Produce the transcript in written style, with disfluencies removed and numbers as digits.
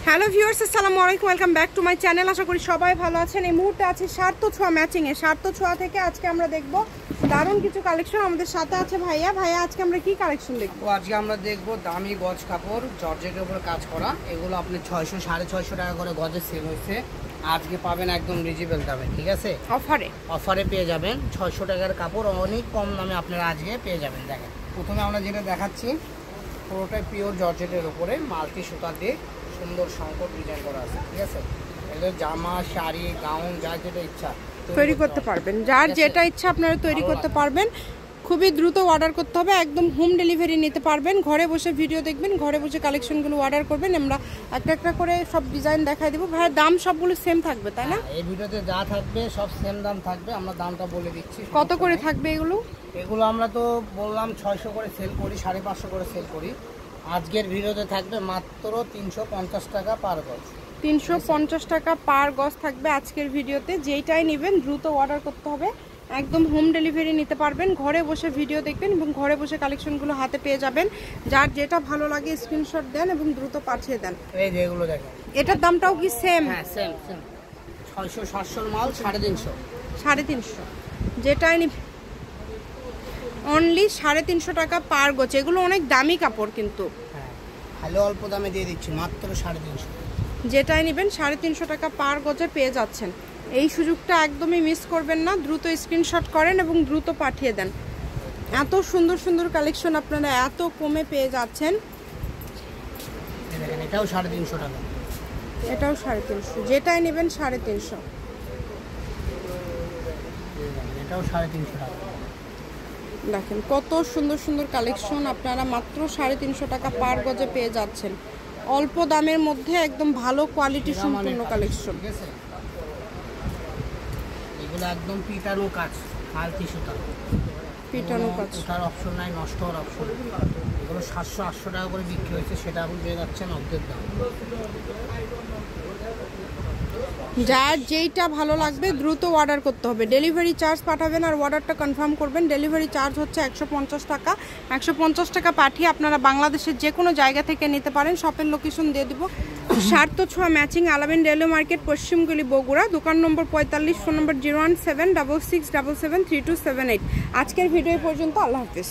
Hello viewers, আসসালামু আলাইকুম, welcome back to my channel. আশা করি সবাই ভালো আছেন। এই মুহূর্তে আছে সার্থ ছোঁয়া ম্যাচিংয়ে। সার্থ ছোঁয়া থেকে আজকে আমরা দেখব দারুণ কিছু কালেকশন। আমাদের সাথে আছে ভাইয়া। আজকে আমরা কি কালেকশন দেখবো? আজকে আমরা দেখব দামি গজ কাপড়, জর্জেটের উপর কাজ করা। এগুলো আপনি 600 650 টাকা করে গজে সেল হচ্ছে। আজকে পাবেন একদম রিজনেবল দামে, ঠিক আছে? অফারে পেয়ে যাবেন 600 টাকার কাপড় অনেক কম দামে আপনারা আজকে পেয়ে যাবেন। দেখেন, প্রথমে আমরা যেটা দেখাচ্ছি পুরোটাই পিওর জর্জেটের উপরে মাল্টি সুতা দিয়ে সুন্দর সংকট ডিজাইন করা আছে, ঠিক আছে? এদের জামা, শাড়ি, গাউন যার যেটা ইচ্ছা তৈরি করতে পারবেন। যার যেটা ইচ্ছা আপনারা তৈরি করতে পারবেন। খুবই দ্রুত অর্ডার করতে হবে, একদম হোম ডেলিভারি নিতে পারবেন। ঘরে বসে ভিডিও দেখবেন, ঘরে বসে কালেকশনগুলো অর্ডার করবেন। আমরা একটা একটা করে সব ডিজাইন দেখাই দেবো। ভাইয়ের দাম সবগুলো সেম থাকবে, তাই না? এই ভিডিওতে যা থাকবে সব সেম দাম থাকবে। আমরা দামটা বলে দিচ্ছি। কত করে থাকবে এগুলো? এগুলো আমরা তো বললাম 600 করে সেল করি, 550 করে সেল করি। আজকের ভিডিওতে থাকবে মাত্র 350 টাকা পার গজ। 350 টাকা পার গজ থাকবে আজকের ভিডিওতে। যেইটাই নেবেন দ্রুত অর্ডার করতে হবে, একদম হোম ডেলিভারি নিতে পারবেন। ঘরে বসে ভিডিও দেখবেন এবং ঘরে বসে কালেকশনগুলো হাতে পেয়ে যাবেন। যার যেটা ভালো লাগে স্ক্রিনশট দেন এবং দ্রুত পাঠিয়ে দেন। এই যে এগুলো দেখেন, এটার দামটাও কি সেম? হ্যাঁ সেম 600 700 মাল 350 350। যেটাই নিবেন অনলি 350 টাকা পার গজ। এগুলো অনেক দামি কাপড় কিন্তু। হ্যাঁ, ভালো অল্প দামে দিয়ে দিচ্ছি মাত্র 350। যেটাই নেবেন 350 টাকা পার গজে পেয়ে যাচ্ছেন। এই সুযোগটা একদমই মিস করবেন না। দ্রুত স্ক্রিনশট করেন এবং দ্রুত পাঠিয়ে দেন। এত সুন্দর সুন্দর কালেকশন আপনারা এত কমে পেয়ে যাচ্ছেন। এটাও 350 টাকা। এটাও 350। যেটাই নেবেন 350। এটাও 350 টাকা। দেখেন কত সুন্দর সুন্দর কালেকশন আপনারা মাত্র 350 টাকা পার গজে পেয়ে যাচ্ছেন। অল্প দামের মধ্যে একদম ভালো কোয়ালিটি সম্পূর্ণ কালেকশন। এগুলো একদম পিটানো কাজ, মাল্টি সুতা পিটানো কাজ। ওঠার অপশন নাই, নষ্ট হওয়ার অপশন। এগুলো 700-800 টাকা করে বিক্রি হয়েছে, সেটা আপনি পেয়ে যাচ্ছেন অর্ধেক দাম। যার যেইটা ভালো লাগবে দ্রুত অর্ডার করতে হবে। ডেলিভারি চার্জ পাঠাবেন আর অর্ডারটা কনফার্ম করবেন। ডেলিভারি চার্জ হচ্ছে 150 টাকা। 150 টাকা পাঠিয়ে আপনারা বাংলাদেশের যে কোনো জায়গা থেকে নিতে পারেন। শপের লোকেশন দিয়ে দিব। সার্থ ছোঁয়া ম্যাচিং, আলামিন রেলওয়ে মার্কেট, পশ্চিমগুলি, বগুড়া। দোকান নম্বর 45, ফোন নম্বর 01766773278। আজকের ভিডিও পর্যন্ত। আল্লাহ হাফিজ।